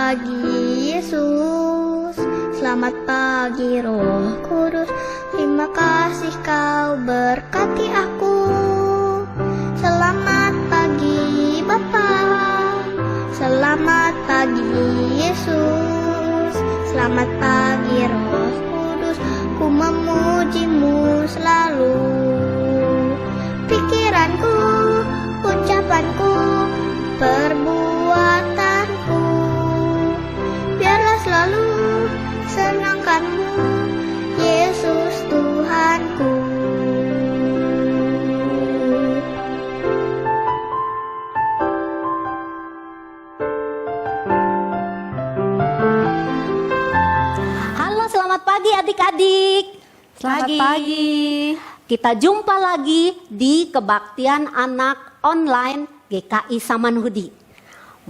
pagi Yesus, selamat pagi Roh Kudus. Terima kasih kau berkati aku. Selamat pagi Bapa, selamat pagi Yesus, selamat pagi Roh Kudus. Ku memujimu selalu. Pikiranku, ucapanku, perbuatanku, biarlah selalu senangkanmu, Yesus Tuhanku. Halo, selamat pagi adik-adik. Selamat pagi. Kita jumpa lagi di Kebaktian Anak Online GKI Samanhudi.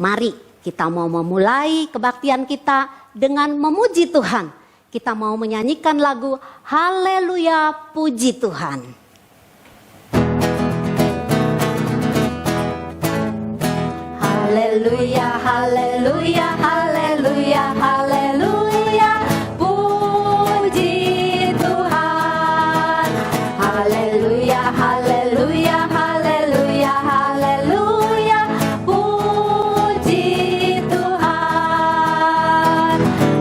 Mari kita mau memulai kebaktian kita dengan memuji Tuhan. Kita mau menyanyikan lagu Haleluya Puji Tuhan. Haleluya, haleluya, haleluya, haleluya. Puji Tuhan. Haleluya, haleluya, haleluya, haleluya. Puji Tuhan.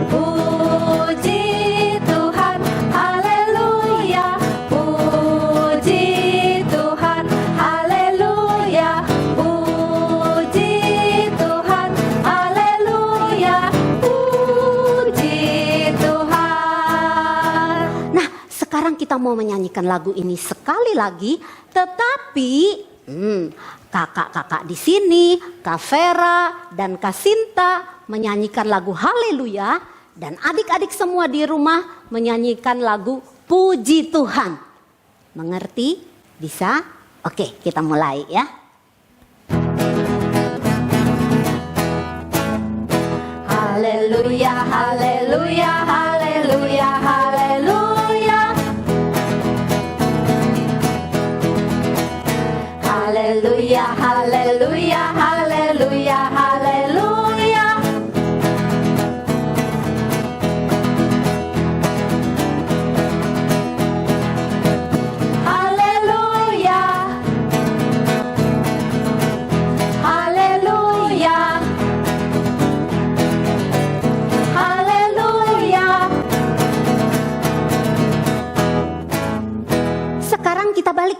Puji Tuhan. Haleluya. Puji Tuhan. Haleluya. Puji Tuhan. Haleluya. Puji Tuhan. Nah, sekarang kita mau menyanyikan lagu ini sekali lagi, tetapi kakak-kakak di sini, Kak Vera dan Kak Sinta menyanyikan lagu Haleluya, dan adik-adik semua di rumah menyanyikan lagu Puji Tuhan. Mengerti? Bisa? Oke, kita mulai ya. Haleluya, haleluya, haleluya, haleluya. Haleluya, haleluya, haleluya, haleluya. Haleluya. Haleluya. Haleluya. Sekarang kita balik.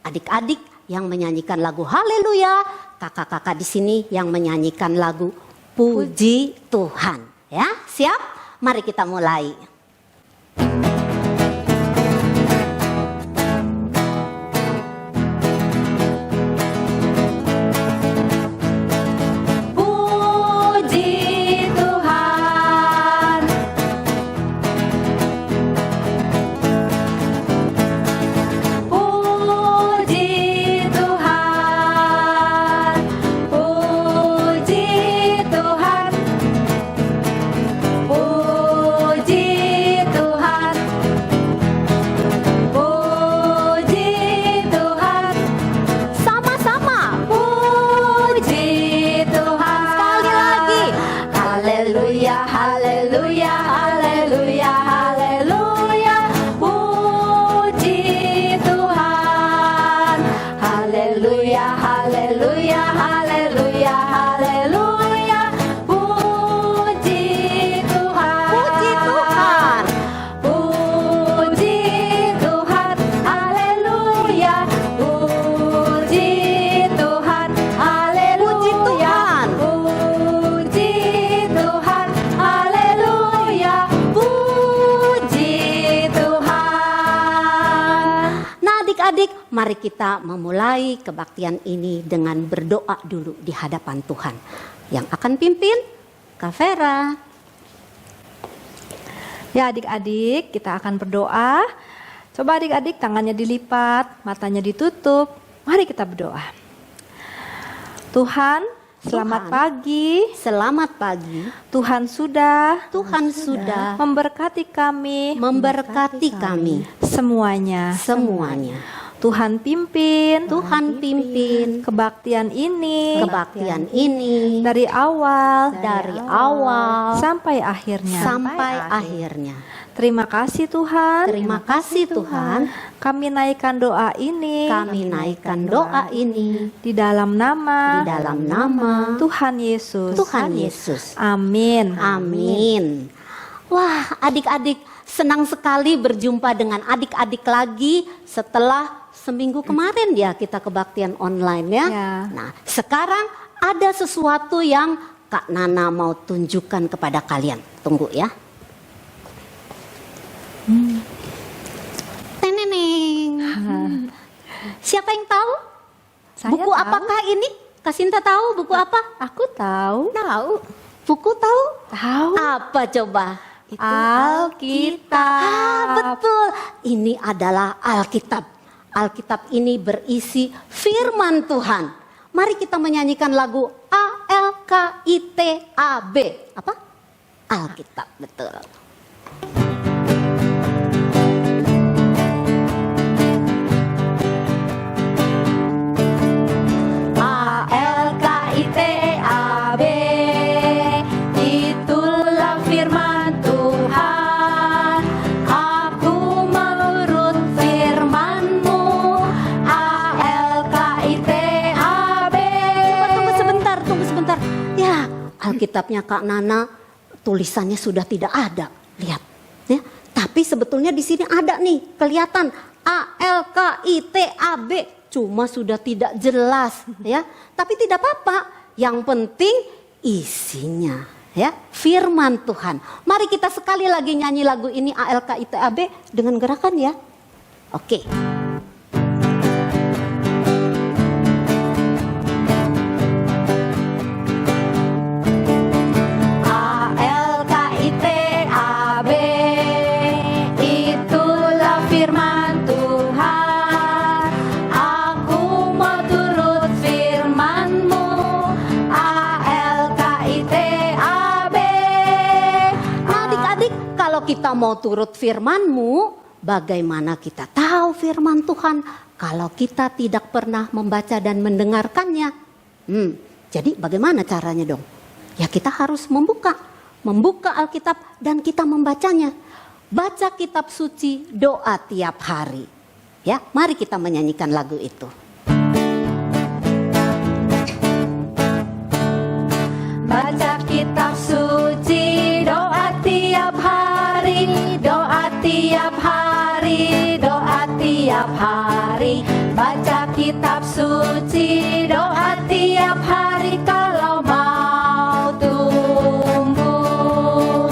Adik-adik yang menyanyikan lagu Haleluya, kakak-kakak di sini yang menyanyikan lagu Puji Tuhan. Ya, siap? Mari kita mulai. Puji Tuhan. Puji Tuhan. Puji Tuhan. Puji Tuhan. Puji Tuhan. Sama-sama. Puji Tuhan. Sekali lagi. Haleluya, haleluya, haleluya, haleluya. Puji Tuhan. Haleluya, haleluya, haleluya, haleluya. Puji Tuhan. Puji Tuhan. Puji Tuhan. Haleluya. Puji Tuhan. Haleluya. Puji Tuhan. Haleluya. Puji Tuhan. Nah, adik-adik, mari kita memulai kebaktian ini dengan berdoa dulu di hadapan Tuhan. Yang akan pimpin Kak Vera. Ya adik-adik, kita akan berdoa. Coba adik-adik tangannya dilipat, matanya ditutup. Mari kita berdoa. Tuhan, selamat Tuhan. pagi. Selamat pagi. Tuhan sudah Tuhan sudah memberkati kami memberkati kami semuanya. semuanya. Tuhan pimpin Tuhan pimpin kebaktian ini dari awal awal sampai akhirnya. Terima kasih Tuhan. Terima kasih Tuhan. Kami naikkan doa ini. Di dalam nama Tuhan Yesus. Amin. Amin. Wah, adik-adik, senang sekali berjumpa dengan adik-adik lagi setelah seminggu kemarin ya kita kebaktian online ya. Nah, sekarang ada sesuatu yang Kak Nana mau tunjukkan kepada kalian. Tunggu ya. Teneneng. Siapa yang tahu? Buku apakah ini? Kak Sinta tahu buku apa? Aku tahu. Buku tahu? Tahu. Apa coba? Itu Alkitab. Betul. Ini adalah Alkitab. Alkitab ini berisi firman Tuhan. Mari kita menyanyikan lagu ALKITAB. Apa? Alkitab, betul. ALKITAB, itulah firman Tuhan. Aku menurut firman-Mu. ALKITAB. Tunggu sebentar. Ya, Alkitabnya Kak Nana tulisannya sudah tidak ada. Lihat, ya. Tapi sebetulnya di sini ada nih, kelihatan ALKITAB. Cuma sudah tidak jelas ya. Tapi tidak apa-apa. Yang penting isinya ya, firman Tuhan. Mari kita sekali lagi nyanyi lagu ini ALKITAB dengan gerakan ya. Oke. ALKITAB, itulah firman Tuhan. Aku mau turut firman-Mu. ALKITAB. Adik-adik, kalau kita mau turut firman-Mu, bagaimana kita tahu firman Tuhan kalau kita tidak pernah membaca dan mendengarkannya? Jadi bagaimana caranya dong? Ya kita harus membuka Alkitab dan kita membacanya. Baca kitab suci, doa tiap hari. Ya, mari kita menyanyikan lagu itu. Baca kitab suci, doa tiap hari, doa tiap hari, doa tiap hari. Baca kitab suci, doa tiap hari kalau mau tumbuh.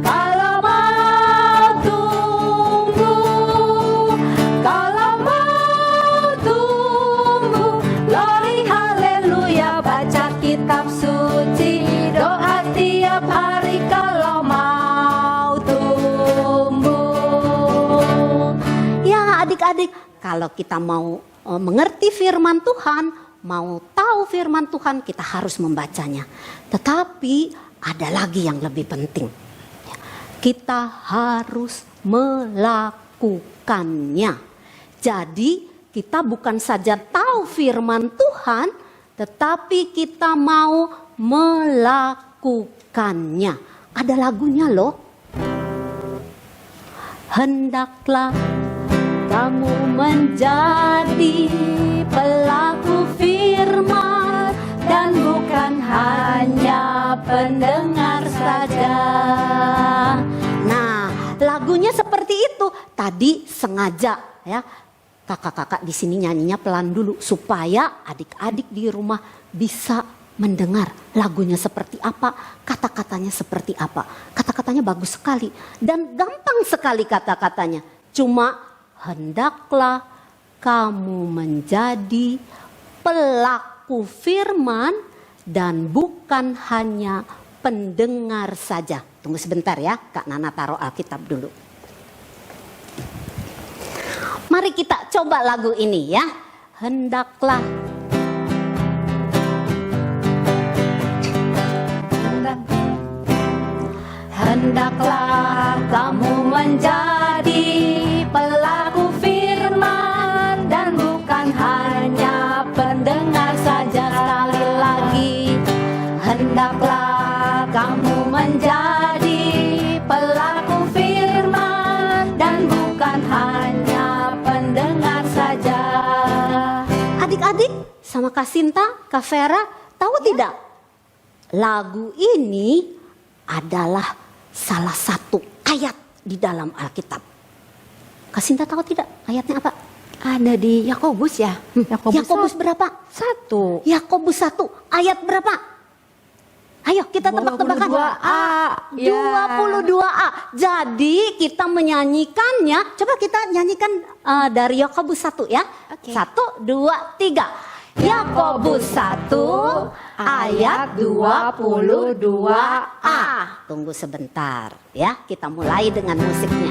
Kalau mau tumbuh, kalau mau tumbuh. Glory haleluya, baca kitab suci, doa tiap hari kalau mau tumbuh. Ya adik-adik, kalau kita mau mengerti firman Tuhan, mau tahu firman Tuhan, kita harus membacanya. Tetapi ada lagi yang lebih penting. Kita harus melakukannya. Jadi kita bukan saja tahu firman Tuhan, tetapi kita mau melakukannya. Ada lagunya loh. Hendaklah kamu menjadi pelaku firman dan bukan hanya pendengar saja. Nah, lagunya seperti itu. Tadi sengaja ya, kakak-kakak di sini nyanyinya pelan dulu supaya adik-adik di rumah bisa mendengar lagunya seperti apa, kata-katanya seperti apa. Kata-katanya bagus sekali dan gampang sekali kata-katanya. Cuma hendaklah kamu menjadi pelaku firman dan bukan hanya pendengar saja. Tunggu sebentar ya, Kak Nana taruh Alkitab dulu. Mari kita coba lagu ini ya. Hendaklah kamu menjadi pelaku firman dan hanya pendengar saja. Adik-adik sama Kak Sinta, Kak Vera, tahu tidak? Lagu ini adalah salah satu ayat di dalam Alkitab. Kak Sinta tahu tidak ayatnya apa? Ada di Yakobus ya? Yakobus berapa? 1. Yakobus 1 ayat berapa? Ayo kita tebak-tebakan. 22A. Ya. 22A. Jadi kita menyanyikannya. Coba kita nyanyikan dari Yakobus 1 ya. Oke. 1, 2, 3. Yakobus 1 ayat 22A. Tunggu sebentar ya. Kita mulai dengan musiknya.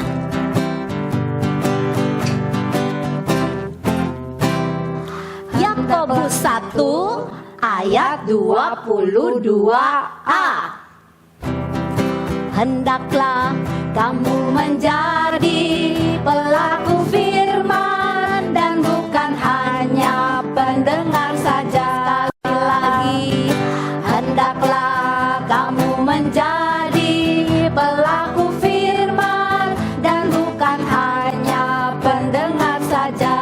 Yakobus 1 ayat 22A. Hendaklah kamu menjadi pelaku firman dan bukan hanya pendengar saja. Sekali lagi, hendaklah kamu menjadi pelaku firman dan bukan hanya pendengar saja.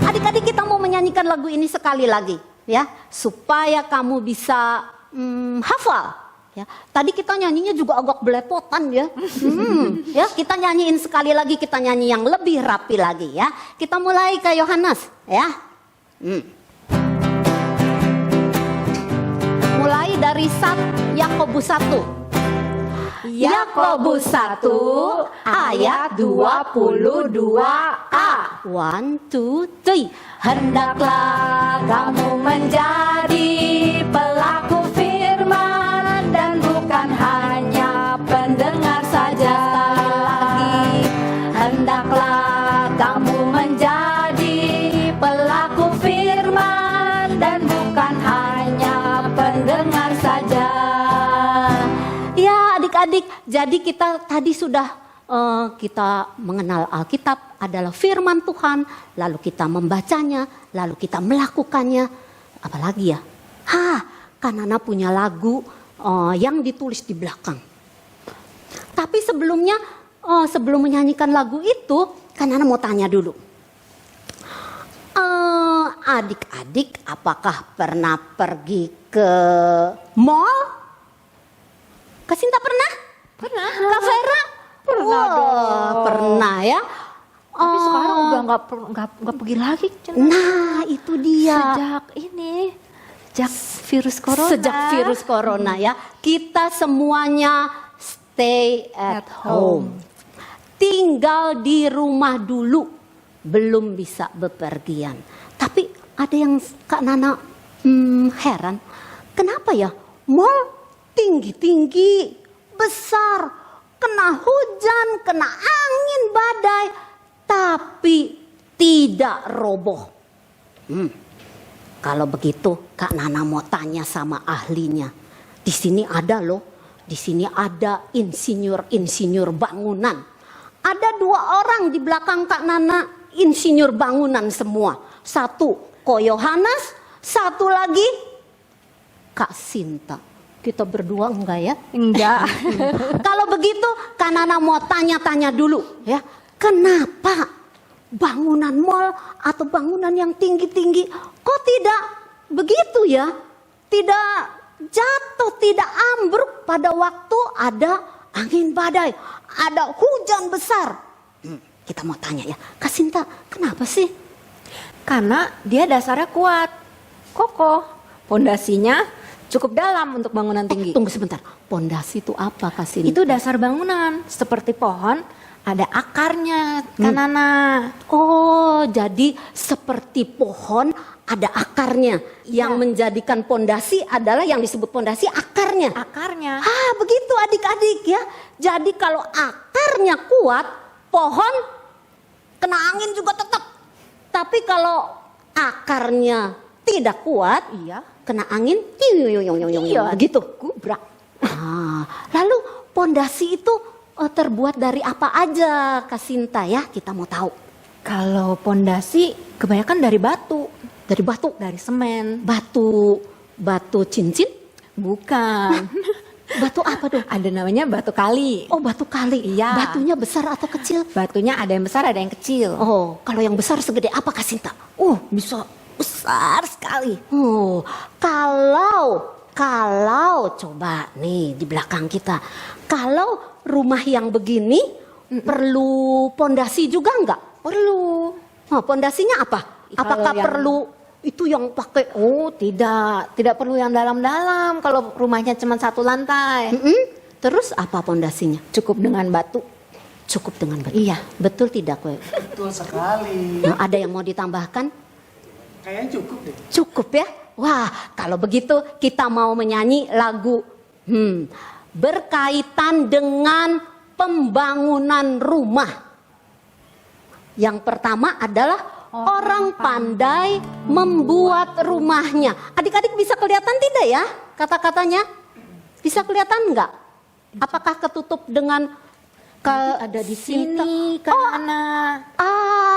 Adik-adik, kita mau menyanyikan lagu ini sekali lagi ya, supaya kamu bisa hafal. Ya, tadi kita nyanyinya juga agak belepotan ya. Ya, kita nyanyiin sekali lagi, kita nyanyi yang lebih rapi lagi ya. Kita mulai ke Yohanes ya. Mulai dari Yakobus 1. Yakobus 1 ayat 22A. 1, 2, 3. Hendaklah kamu menjadi pelaku firman dan bukan hanya pendengar saja. Sekali lagi, hendaklah kamu menjadi pelaku firman dan bukan hanya pendengar saja. Ya adik-adik, jadi kita tadi sudah kita mengenal Alkitab adalah firman Tuhan, lalu kita membacanya, lalu kita melakukannya. Apalagi ya? Kanana punya lagu yang ditulis di belakang. Tapi sebelumnya, sebelum menyanyikan lagu itu, Kanana mau tanya dulu. Adik-adik, apakah pernah pergi ke mall? Kak Sinta pernah? Pernah. Kak Vera? Pernah dong. Pernah ya. Tapi sekarang udah nggak pergi lagi. Nah itu dia. Sejak virus corona. Sejak virus corona ya. Kita semuanya stay at home. Tinggal di rumah dulu. Belum bisa bepergian. Tapi ada yang Kak Nana heran. Kenapa ya mall tinggi-tinggi, besar, kena hujan, kena angin badai, tapi tidak roboh. Kalau begitu, Kak Nana mau tanya sama ahlinya. Di sini ada loh, di sini ada insinyur bangunan. Ada 2 orang di belakang Kak Nana, insinyur bangunan semua. 1 Ko Yohanes, 1 lagi Kak Sinta. Kita berdua enggak ya? Enggak. Kalau begitu, Kak Nana mau tanya-tanya dulu ya. Kenapa bangunan mall atau bangunan yang tinggi-tinggi kok tidak begitu ya? Tidak jatuh, tidak ambruk pada waktu ada angin badai, ada hujan besar. Kita mau tanya ya, Kak Sinta, kenapa sih? Karena dia dasarnya kuat, kokoh, pondasinya cukup dalam untuk bangunan tinggi. Tunggu sebentar, pondasi itu apa Kak Sinta? Itu dasar bangunan, seperti pohon ada akarnya, Kanana. Oh, jadi seperti pohon ada akarnya. Iya. Yang menjadikan pondasi adalah yang disebut pondasi akarnya. Akarnya. Begitu adik-adik ya. Jadi kalau akarnya kuat, pohon kena angin juga tetap. Tapi kalau akarnya tidak kuat, Iya. kena angin, begitu. Gubrak. Lalu pondasi itu terbuat dari apa aja Kak Sinta ya? Kita mau tahu. Kalau pondasi kebanyakan dari batu. Dari batu, Dari semen. batu cincin. Bukan. Batu apa dong? Ada namanya batu kali. Oh, batu kali. Iya. Batunya besar atau kecil? Batunya ada yang besar, ada yang kecil. Oh, kalau yang besar segede apa Kak Sinta? Bisa besar sekali. Oh, kalau coba nih di belakang kita, kalau rumah yang begini perlu pondasi juga nggak? Perlu. Oh, pondasinya apa? Kalau Apakah yang- perlu itu yang pakai? Oh, tidak perlu yang dalam-dalam kalau rumahnya cuma satu lantai. Terus apa pondasinya? Cukup dengan batu. Cukup dengan batu. Iya. Betul tidak, Kwe? Betul sekali. Nah, ada yang mau ditambahkan? Kayaknya cukup deh. Cukup ya? Wah, kalau begitu kita mau menyanyi lagu berkaitan dengan pembangunan rumah. Yang pertama adalah orang pandai membuat rumahnya. Adik-adik bisa kelihatan tidak ya kata-katanya? Bisa kelihatan enggak? Apakah ketutup dengan Ada di sini karena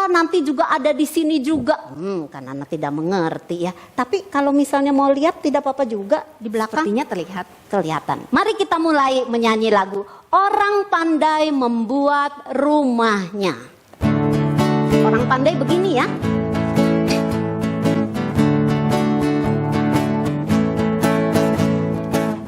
nanti juga ada di sini juga. Karena Nana tidak mengerti ya. Tapi kalau misalnya mau lihat tidak apa-apa juga di belakang. sepertinya terlihat. Kelihatan. Mari kita mulai menyanyi lagu Orang Pandai Membuat Rumahnya. Orang pandai begini ya.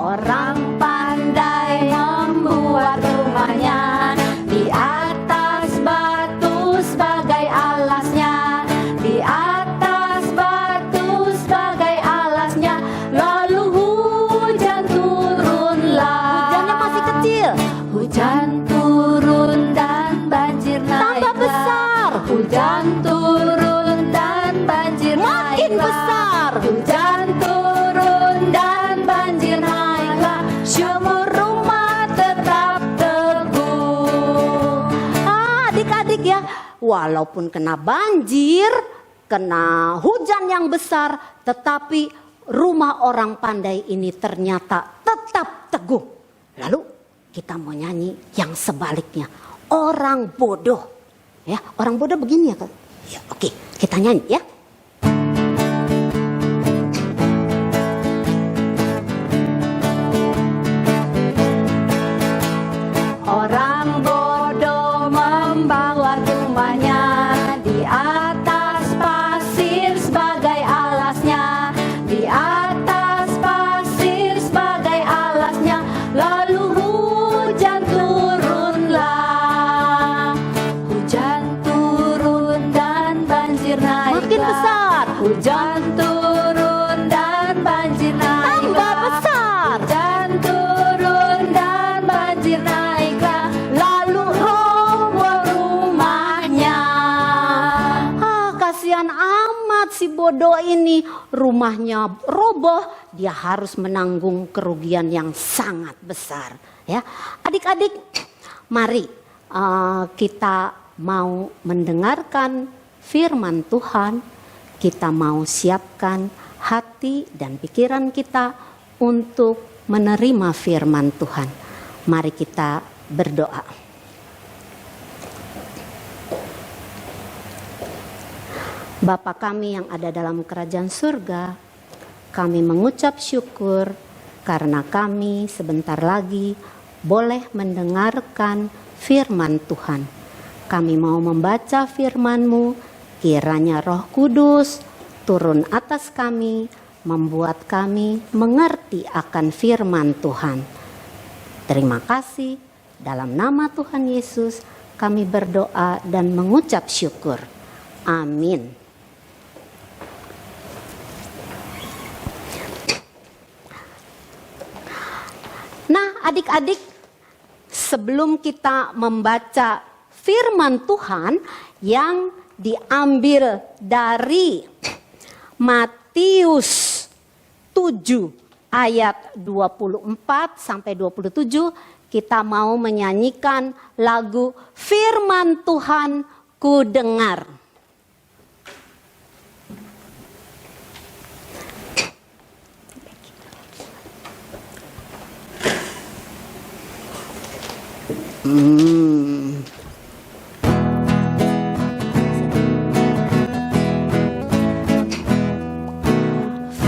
Orang pandai membuat rumahnya di atas batu sebagai alasnya, di atas batu sebagai alasnya. Lalu hujan turunlah. Hujannya masih kecil. Hujan turun dan banjir naiklah. Tambah besar. Hujan turun dan banjir Makin naiklah. besar. Hujan turun dan banjir naiklah. Sumur rumah tetap teguh. Adik-adik ya, walaupun kena banjir, kena hujan yang besar, tetapi rumah orang pandai ini ternyata tetap teguh. Lalu kita mau nyanyi yang sebaliknya, orang bodoh. Ya, orang bodoh begini ya, Kak? Ya, oke, kita nyanyi ya. Orang bodoh membawa rumahnya di atas pasir sebagai alasnya, di atas pasir sebagai alasnya. Lalu hujan turunlah. Hujan turun dan banjir naiklah. Makin besar. Hujan turun dan banjir naiklah. Tambah besar. Hujan turun dan banjir naiklah. Lalu roboh rumahnya. Kasihan amat si bodoh ini. Rumahnya roboh, dia harus menanggung kerugian yang sangat besar. Ya, adik-adik, mari kita mau mendengarkan firman Tuhan. Kita mau siapkan hati dan pikiran kita untuk menerima firman Tuhan. Mari kita berdoa. Bapa kami yang ada dalam kerajaan surga, kami mengucap syukur karena kami sebentar lagi boleh mendengarkan firman Tuhan. Kami mau membaca firman-Mu, kiranya Roh Kudus turun atas kami, membuat kami mengerti akan firman Tuhan. Terima kasih, dalam nama Tuhan Yesus kami berdoa dan mengucap syukur. Amin. Nah, adik-adik, sebelum kita membaca firman Tuhan yang diambil dari Matius 7 ayat 24 sampai 27, kita mau menyanyikan lagu Firman Tuhan Ku Dengar.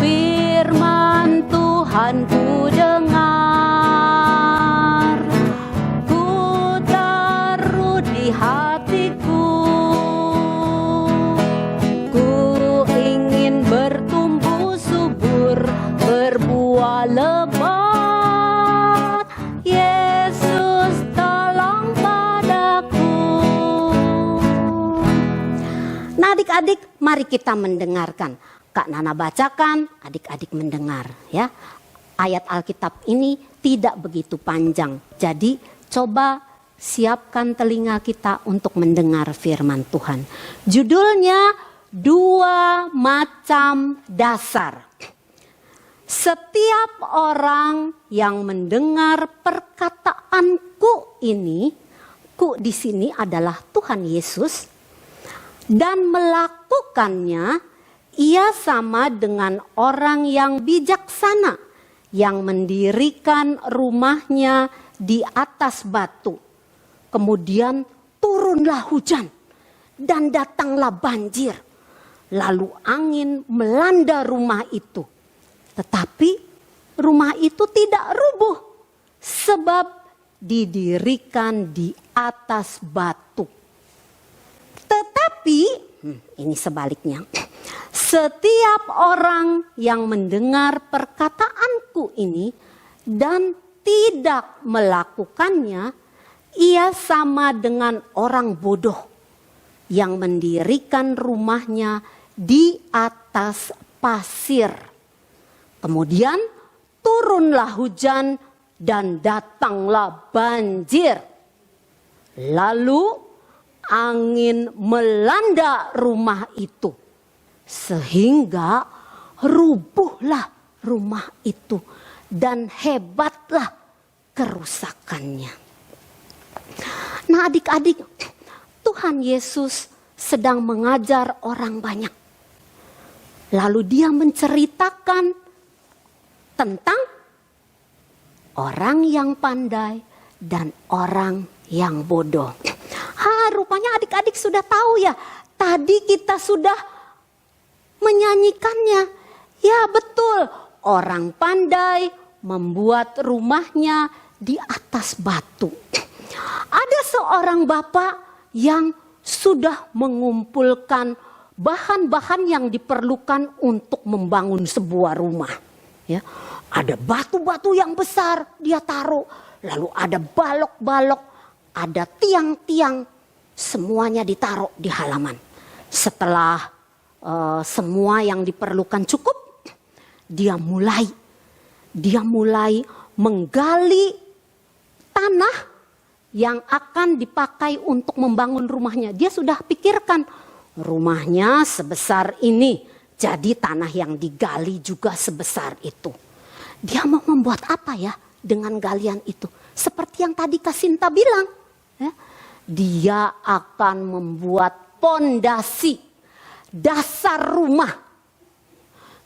Firman Tuhan ku dengar, Adik-adik, mari kita mendengarkan. Kak Nana bacakan, adik-adik mendengar ya. Ayat Alkitab ini tidak begitu panjang. Jadi coba siapkan telinga kita untuk mendengar firman Tuhan. Judulnya 2 macam dasar. Setiap orang yang mendengar perkataanku ini, ku di sini adalah Tuhan Yesus, dan melakukannya, ia sama dengan orang yang bijaksana yang mendirikan rumahnya di atas batu. Kemudian turunlah hujan dan datanglah banjir. Lalu angin melanda rumah itu. Tetapi rumah itu tidak rubuh sebab didirikan di atas batu. Tetapi ini sebaliknya. Setiap orang yang mendengar perkataanku ini dan tidak melakukannya, ia sama dengan orang bodoh yang mendirikan rumahnya di atas pasir. Kemudian turunlah hujan dan datanglah banjir. Lalu angin melanda rumah itu. Sehingga rubuhlah rumah itu dan hebatlah kerusakannya. Nah adik-adik, Tuhan Yesus sedang mengajar orang banyak. Lalu dia menceritakan tentang orang yang pandai dan orang yang bodoh. Rupanya adik-adik sudah tahu ya. Tadi kita sudah menyanyikannya. Ya betul, orang pandai membuat rumahnya di atas batu. Ada seorang bapak yang sudah mengumpulkan bahan-bahan yang diperlukan untuk membangun sebuah rumah. Ya, ada batu-batu yang besar dia taruh, lalu ada balok-balok, ada tiang-tiang, semuanya ditaruh di halaman. Setelah semua yang diperlukan cukup, dia mulai menggali tanah yang akan dipakai untuk membangun rumahnya. Dia sudah pikirkan rumahnya sebesar ini, jadi tanah yang digali juga sebesar itu. Dia mau membuat apa ya dengan galian itu? Seperti yang tadi Kasinta bilang, ya, dia akan membuat pondasi dasar rumah.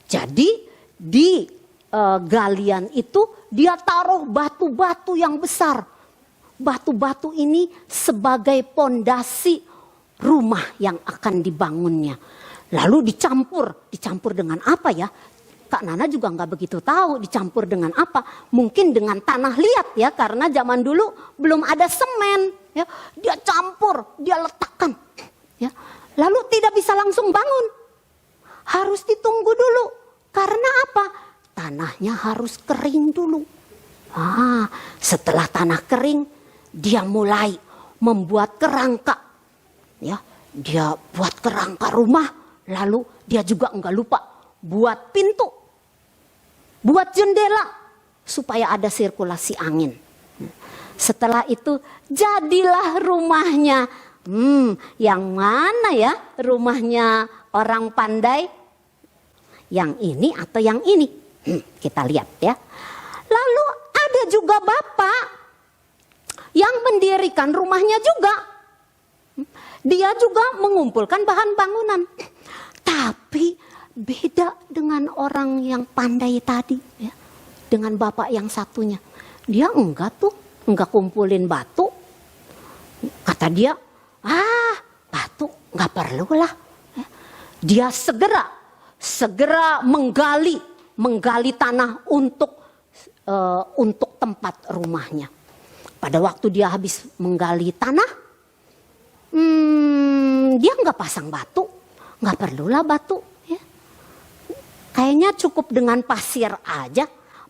Jadi di galian itu dia taruh batu-batu yang besar. Batu-batu ini sebagai pondasi rumah yang akan dibangunnya. Lalu dicampur dengan apa ya? Kak Nana juga nggak begitu tahu dicampur dengan apa. Mungkin dengan tanah liat ya, karena zaman dulu belum ada semen. Ya, dia campur, dia letakkan. Ya. Lalu tidak bisa langsung bangun. Harus ditunggu dulu. Karena apa? Tanahnya harus kering dulu. Setelah tanah kering, dia mulai membuat kerangka. Ya, dia buat kerangka rumah. Lalu dia juga enggak lupa buat pintu. Buat jendela. Supaya ada sirkulasi angin. Setelah itu jadilah rumahnya. Yang mana ya rumahnya orang pandai? Yang ini atau yang ini? Kita lihat ya. Lalu ada juga bapak yang mendirikan rumahnya juga. Dia juga mengumpulkan bahan bangunan. Tapi beda dengan orang yang pandai tadi. Ya. Dengan bapak yang satunya. Dia enggak kumpulin batu. Kata dia, batu nggak perlu lah. Dia segera menggali tanah untuk tempat rumahnya. Pada waktu dia habis menggali tanah, dia nggak pasang batu, nggak perlulah batu. Ya. Kayaknya cukup dengan pasir aja.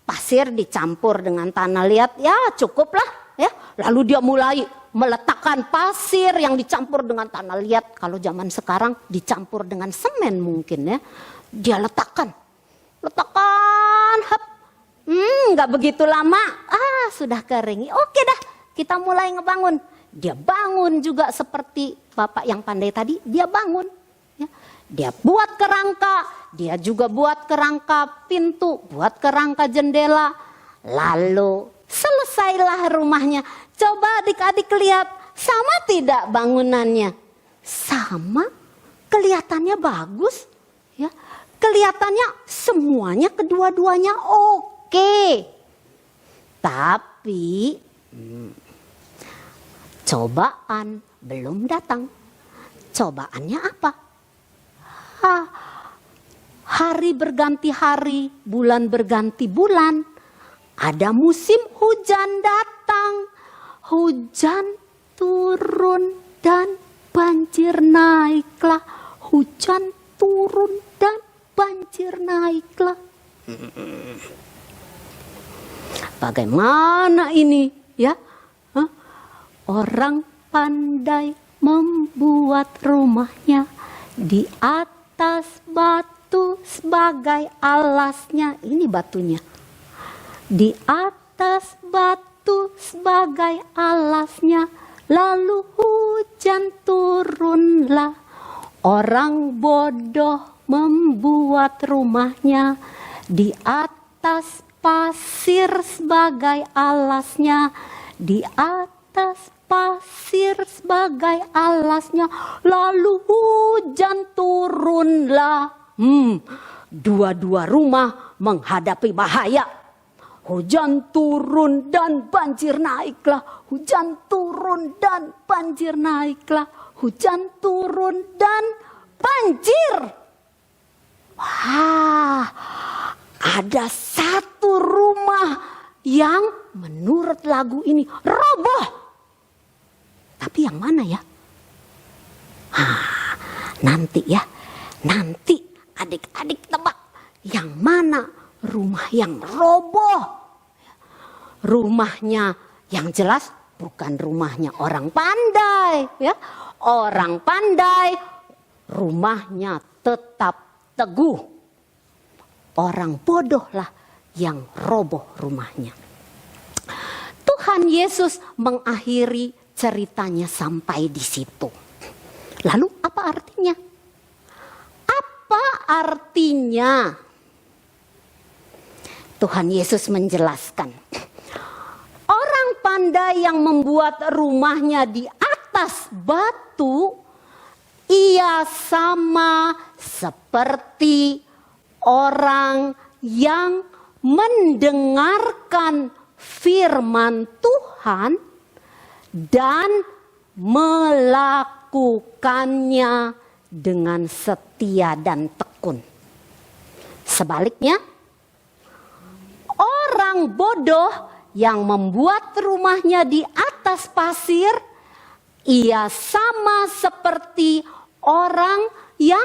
Pasir dicampur dengan tanah liat, ya cukup lah. Ya. Lalu dia mulai meletakkan pasir yang dicampur dengan tanah liat. Kalau zaman sekarang dicampur dengan semen mungkin ya. Dia letakkan, hap. Nggak begitu lama, sudah kering. Oke dah, kita mulai ngebangun. Dia bangun juga seperti Bapak yang pandai tadi, dia bangun. Ya. Dia buat kerangka, dia juga buat kerangka pintu, buat kerangka jendela. Lalu selesailah rumahnya. Coba adik-adik lihat, sama tidak bangunannya? Sama, kelihatannya bagus. Ya. Kelihatannya semuanya kedua-duanya oke. Tapi cobaan belum datang. Cobaannya apa? Hari berganti hari, bulan berganti bulan. Ada musim hujan datang. Hujan turun dan banjir naiklah. Hujan turun dan banjir naiklah. Bagaimana ini ya? Orang pandai membuat rumahnya di atas batu sebagai alasnya. Ini batunya. Di atas batu sebagai alasnya. Lalu hujan turunlah. Orang bodoh membuat rumahnya di atas pasir sebagai alasnya. Di atas pasir sebagai alasnya. Lalu hujan turunlah. Dua-dua rumah menghadapi bahaya. Hujan turun dan banjir naiklah. Hujan turun dan banjir naiklah. Hujan turun dan banjir. Wah, ada satu rumah yang menurut lagu ini roboh. Tapi yang mana ya? Nanti ya, nanti adik-adik tebak yang mana rumah yang roboh. Rumahnya yang jelas bukan rumahnya orang pandai ya. Orang pandai rumahnya tetap teguh. Orang bodohlah yang roboh rumahnya. Tuhan Yesus mengakhiri ceritanya sampai di situ. Lalu apa artinya? Apa artinya? Tuhan Yesus menjelaskan. Orang pandai yang membuat rumahnya di atas batu, ia sama seperti orang yang mendengarkan firman Tuhan dan melakukannya dengan setia dan tekun. Sebaliknya, orang bodoh yang membuat rumahnya di atas pasir, ia sama seperti orang yang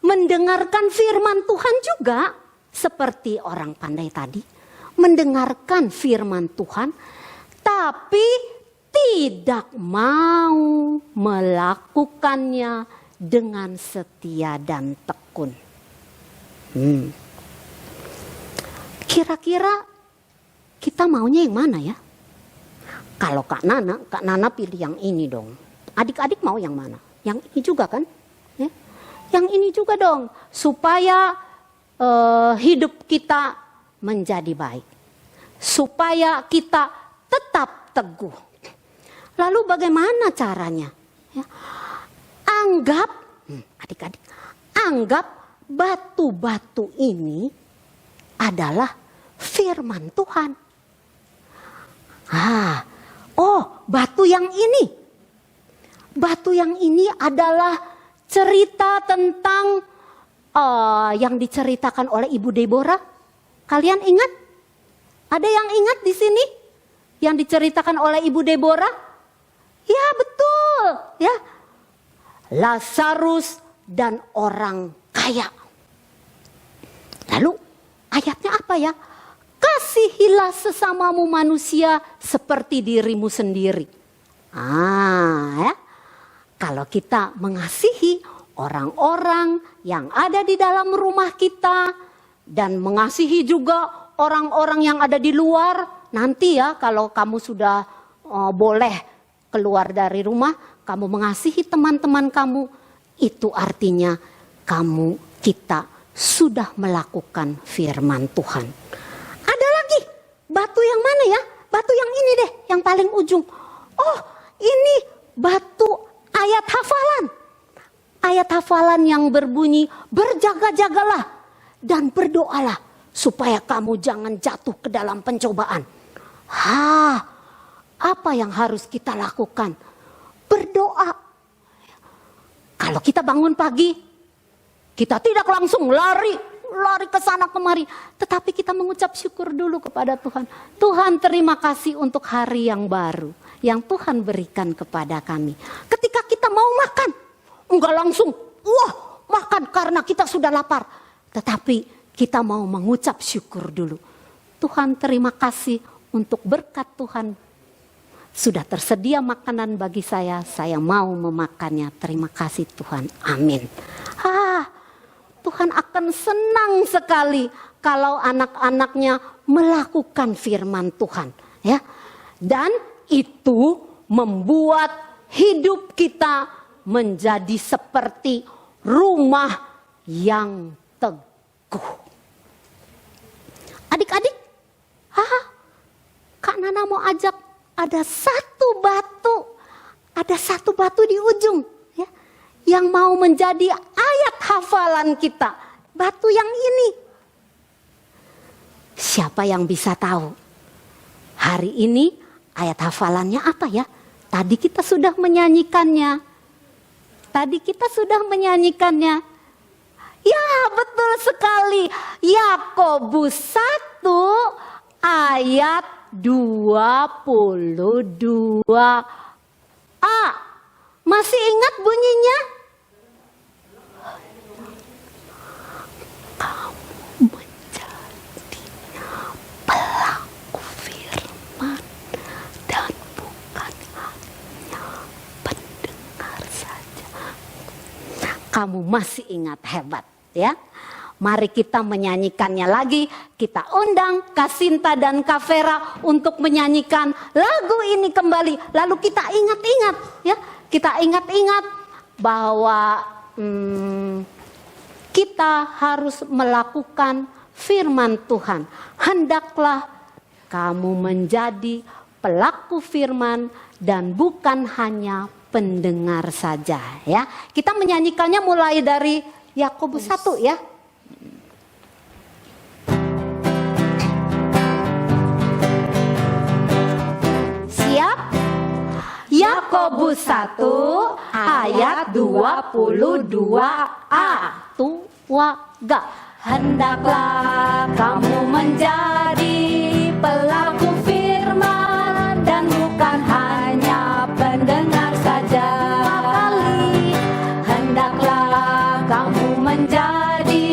mendengarkan firman Tuhan juga. Seperti orang pandai tadi, mendengarkan firman Tuhan, tapi tidak mau melakukannya dengan setia dan tekun. Kira-kira kita maunya yang mana ya? Kalau Kak Nana pilih yang ini dong. Adik-adik mau yang mana? Yang ini juga kan? Ya? Yang ini juga dong. Supaya hidup kita menjadi baik. Supaya kita tetap teguh. Lalu bagaimana caranya? Ya. Anggap, adik-adik, anggap batu-batu ini adalah firman Tuhan. Batu yang ini. Batu yang ini adalah cerita tentang yang diceritakan oleh Ibu Deborah. Kalian ingat? Ada yang ingat di sini? Yang diceritakan oleh Ibu Deborah? Ya betul. Ya. Lazarus dan orang kaya. Lalu ayatnya apa ya? Kasihilah sesamamu manusia seperti dirimu sendiri. Ya. Kalau kita mengasihi orang-orang yang ada di dalam rumah kita dan mengasihi juga orang-orang yang ada di luar, nanti ya kalau kamu sudah boleh keluar dari rumah, kamu mengasihi teman-teman kamu, itu artinya kita sudah melakukan firman Tuhan. Ada lagi, batu yang mana ya? Batu yang ini deh, yang paling ujung. Oh, ini batu ayat hafalan. Ayat hafalan yang berbunyi, berjaga-jagalah dan berdoalah supaya kamu jangan jatuh ke dalam pencobaan. Apa yang harus kita lakukan? Berdoa. Kalau kita bangun pagi, kita tidak langsung lari ke sana kemari, tetapi kita mengucap syukur dulu kepada Tuhan. Tuhan, terima kasih untuk hari yang baru yang Tuhan berikan kepada kami. Ketika kita mau makan, enggak langsung makan karena kita sudah lapar, tetapi kita mau mengucap syukur dulu. Tuhan, terima kasih untuk berkat Tuhan. Sudah tersedia makanan bagi saya mau memakannya. Terima kasih Tuhan. Amin. Tuhan akan senang sekali kalau anak-anaknya melakukan firman Tuhan, ya. Dan itu membuat hidup kita menjadi seperti rumah yang teguh. Adik-adik, Kak Nana mau ajak, ada satu batu di ujung, ya, yang mau menjadi ayat hafalan kita. Batu yang ini. Siapa yang bisa tahu? Hari ini ayat hafalannya apa ya? Tadi kita sudah menyanyikannya. Ya, betul sekali. Yakobus 1 ayat 22a. Masih ingat bunyinya? Kamu menjadi pelaku firman dan bukan hanya pendengar saja. Kamu masih ingat, hebat ya. Mari kita menyanyikannya lagi. Kita undang Kasinta dan Kavera untuk menyanyikan lagu ini kembali. Lalu kita ingat-ingat ya. Kita ingat-ingat bahwa kita harus melakukan firman Tuhan. Hendaklah kamu menjadi pelaku firman dan bukan hanya pendengar saja ya. Kita menyanyikannya mulai dari Yakobus 1 ya. Yakobus 1 ayat 22a. Tuaga. Hendaklah kamu menjadi pelaku firman dan bukan hanya pendengar saja. Hendaklah kamu menjadi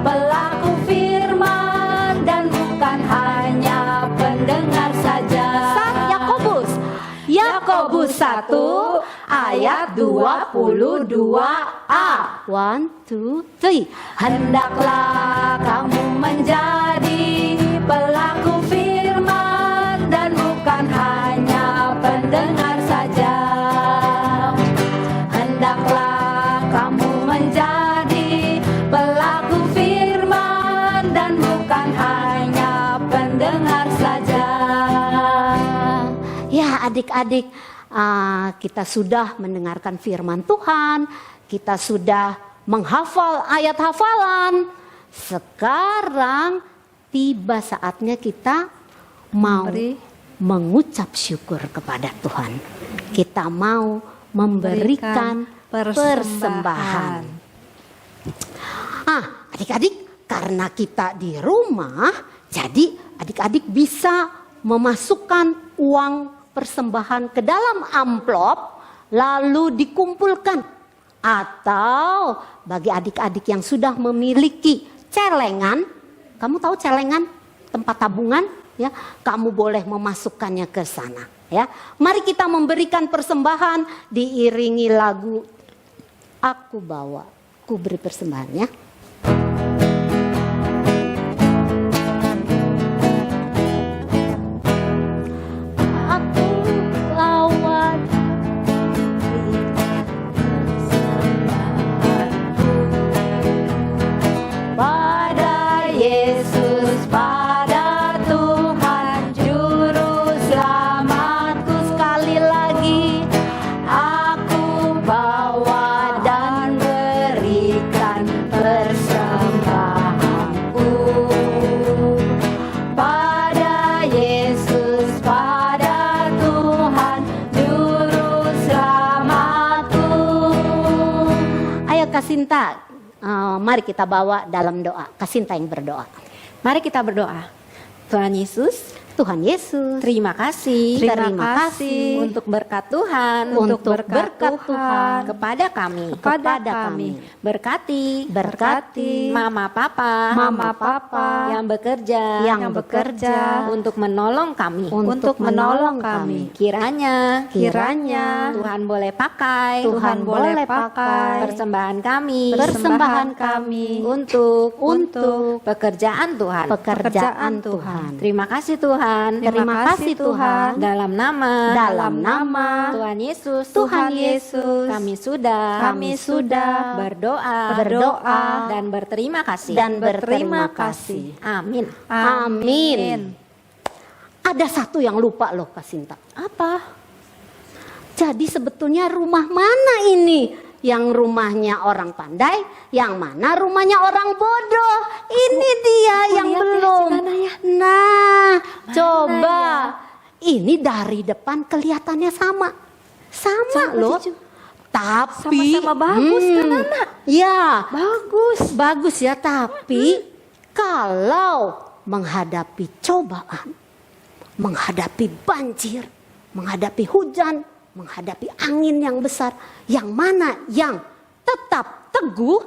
pelaku firman dan bukan hanya pendengar saja. Yakobus 1 ayat 22a. 1, 2, 3. Hendaklah kamu menjadi pelaku firman dan bukan hanya pendengar saja. Hendaklah kamu menjadi pelaku firman dan bukan hanya pendengar saja. Ya, adik-adik, kita sudah mendengarkan firman Tuhan, kita sudah menghafal ayat hafalan. Sekarang tiba saatnya kita mau mengucap syukur kepada Tuhan. Kita mau memberikan persembahan. Adik-adik, karena kita di rumah, jadi adik-adik bisa memasukkan uang persembahan ke dalam amplop lalu dikumpulkan. Atau bagi adik-adik yang sudah memiliki celengan, kamu tahu celengan, tempat tabungan ya, kamu boleh memasukkannya ke sana. Ya, mari kita memberikan persembahan diiringi lagu Aku Bawa, ku beri persembahan ya. Aku bawa pada Yesus, pada Tuhan Juru Selamatku. Sekali lagi, aku bawa dan berikan persembahanku pada Yesus, pada Tuhan Juru Selamatku. Ayo Kasinta, mari kita bawa dalam doa. Kasinta yang berdoa. Mari kita berdoa. Tuhan Yesus, Tuhan Yesus, terima kasih. Terima kasih untuk berkat Tuhan, untuk berkat Tuhan kepada kami. kepada kami. Berkati Berkati Mama Papa, Mama Papa yang bekerja, yang bekerja untuk menolong kami. untuk menolong kami. Kiranya Kiranya Tuhan boleh pakai Tuhan boleh pakai persembahan kami persembahan kami untuk untuk pekerjaan Tuhan. pekerjaan Tuhan. Terima kasih Tuhan. Terima kasih Tuhan. Dalam nama Tuhan Yesus, Tuhan Yesus, kami sudah berdoa dan berterima kasih. dan berterima kasih. Amin. Amin. Ada satu yang lupa loh Kasinta. Apa? Jadi sebetulnya rumah mana ini? Yang rumahnya orang pandai, yang mana rumahnya orang bodoh. Ini dia yang lihat ya, belum. Cinana ya. Nah, coba. Ini dari depan kelihatannya sama. Sama loh. Tapi Sama-sama bagus kan, anak? Ya, Bagus. ya, tapi kalau menghadapi cobaan, menghadapi banjir, menghadapi hujan, menghadapi angin yang besar, yang mana yang tetap teguh,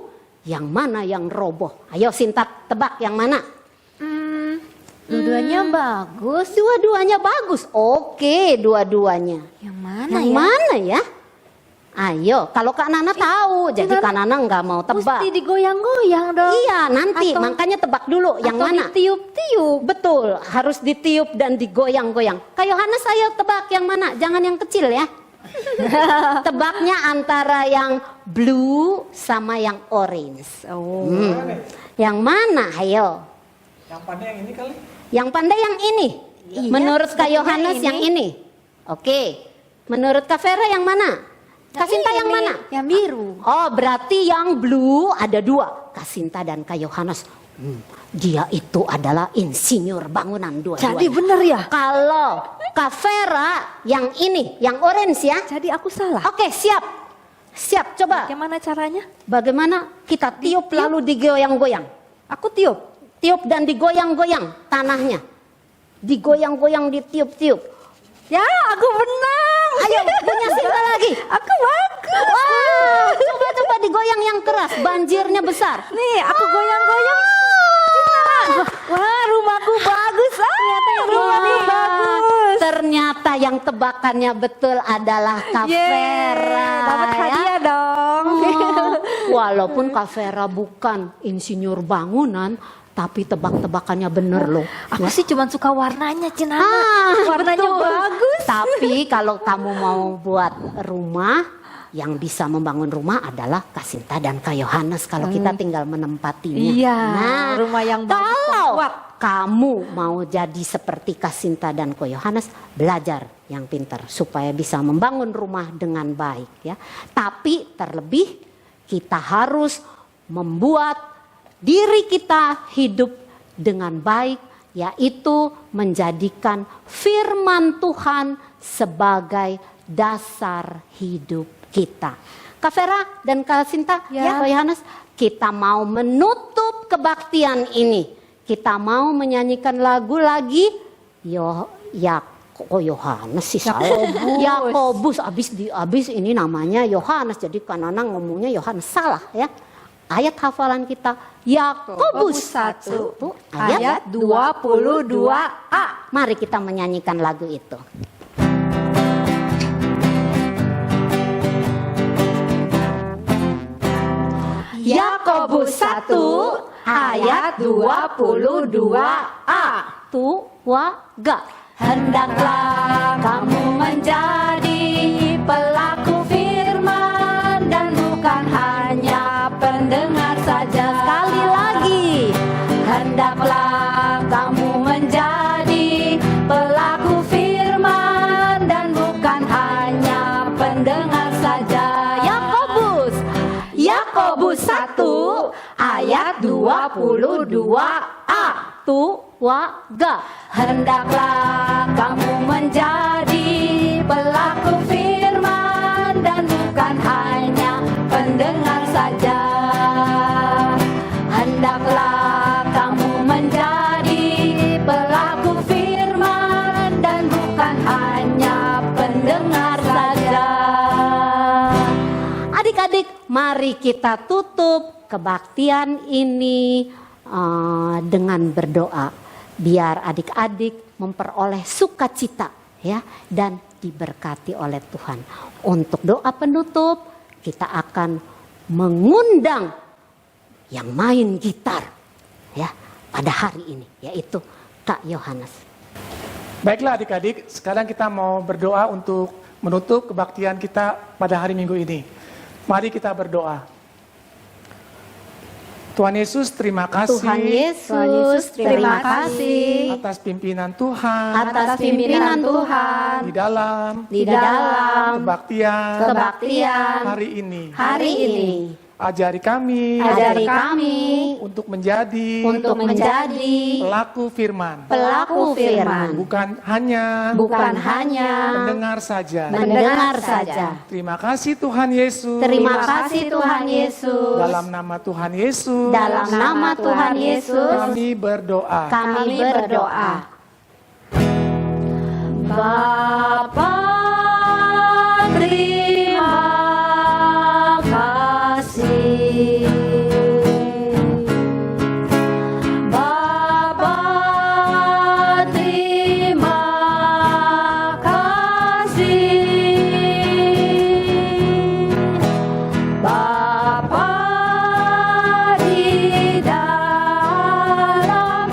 yang mana yang roboh? Ayo Sinta tebak yang mana? Dua-duanya bagus. Dua-duanya bagus. Oke, dua-duanya. Yang mana Yang ya? mana ya? Ayo, kalau Kak Nana tahu, jadi Kak Nana nggak mau tebak. Mesti digoyang-goyang dong. Iya, nanti Atau- makanya tebak dulu yang Atau mana. ditiup-tiup. Betul, harus ditiup dan digoyang-goyang. Kak Yohanes, ayo tebak yang mana? Jangan yang kecil ya. Tebaknya antara yang blue sama yang orange. Oh. Yang mana? Ayo. Yang pandai yang ini kali. Yang pandai yang ini. Iya, Menurut Kak sepertinya Yohanes ini. yang ini. Oke. Menurut Kak Vera yang mana? Kasinta yang ini, mana? Yang biru. Oh, berarti yang blue ada dua. Kasinta dan Kak Yohanes. Dia itu adalah insinyur bangunan dua-duanya. Jadi bener ya? Kalau Kak Vera yang ini, yang orange ya. Jadi aku salah. Oke, siap. Siap, coba. Bagaimana caranya? Bagaimana kita tiup lalu digoyang-goyang. Aku tiup. Tiup dan digoyang-goyang tanahnya. Digoyang-goyang, ditiup-tiup. Ya, aku menang. Ayo, punya Sinta lagi. Aku bagus. Wow, coba-coba digoyang yang keras, banjirnya besar. Nih, aku goyang-goyang. Wah, rumahku bagus. Ternyata yang rumahku Wah, bagus. Ternyata yang tebakannya betul adalah Kak Vera. Dapat ya. hadiah dong. Oh, walaupun Kak Vera bukan insinyur bangunan, tapi tebak-tebakannya bener loh. Aku sih cuma suka warnanya, Cinana. Warnanya betul. bagus. Tapi kalau kamu mau buat rumah, yang bisa membangun rumah adalah Kasinta dan Kak Yohanes kalau kita tinggal menempatinya. Iya, Nah, rumah yang bagus dan kalau kuat. kamu mau jadi seperti Kasinta dan Kak Yohanes, belajar yang pintar supaya bisa membangun rumah dengan baik ya. Tapi terlebih kita harus membuat diri kita hidup dengan baik, yaitu menjadikan firman Tuhan sebagai dasar hidup kita. Kak Vera dan Kak Sinta, Ya. Kak Yohanes, kita mau menutup kebaktian ini. Kita mau menyanyikan lagu lagi. Kok Yohanes sih salah. Yakobus. Abis ini namanya Yohanes, jadi Kak Nana ngomongnya Yohanes, salah ya. Ayat hafalan kita Yakobus 1 ayat 22a. Mari kita menyanyikan lagu itu. Yakobus 1 ayat 22a. Tuwaga. Hendaklah kamu menjadi pelaku firman dan bukan hanya pendengar saja. Sekali lagi. Hendaklah kamu menjadi pelaku firman dan bukan hanya pendengar saja. Yakobus 1 ayat 22a. Tuwaga. Hendaklah kamu menjadi pelaku firman dan bukan hanya pendengar saja. Hendaklah kamu menjadi pelaku firman dan bukan hanya pendengar saja. Adik-adik, mari kita tutup kebaktian ini dengan berdoa. Biar adik-adik memperoleh sukacita ya dan diberkati oleh Tuhan. Untuk doa penutup, kita akan mengundang yang main gitar ya pada hari ini, yaitu Kak Yohanes. Baiklah adik-adik, sekarang kita mau berdoa untuk menutup kebaktian kita pada hari Minggu ini. Mari kita berdoa. Tuhan Yesus, terima kasih. Tuhan Yesus, terima kasih atas pimpinan Tuhan. atas pimpinan Tuhan Di dalam di dalam kebaktian hari ini. hari ini. Ajari kami Ajari kami untuk menjadi pelaku firman. pelaku firman, Bukan hanya mendengar saja. mendengar saja. Terima kasih Tuhan Yesus. Terima kasih Tuhan Yesus. Dalam nama Tuhan Yesus. Dalam nama Tuhan Yesus Kami berdoa. kami berdoa. Bapa, terima kasih. Bapa, terima kasih. Bapa di dalam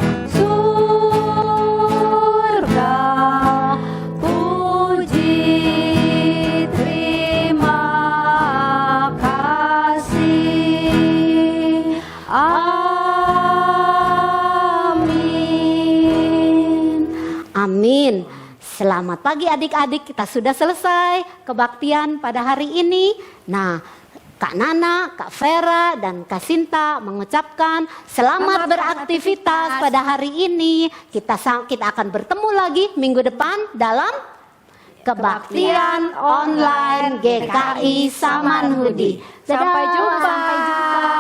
surga, puji terima kasih. Amin. Amin. Selamat pagi adik-adik, kita sudah selesai kebaktian pada hari ini. Nah, Kak Nana, Kak Vera, dan Kak Sinta mengucapkan selamat beraktivitas pada hari ini. Kita akan bertemu lagi minggu depan dalam kebaktian online GKI Samanhudi. Sampai jumpa. Sampai jumpa.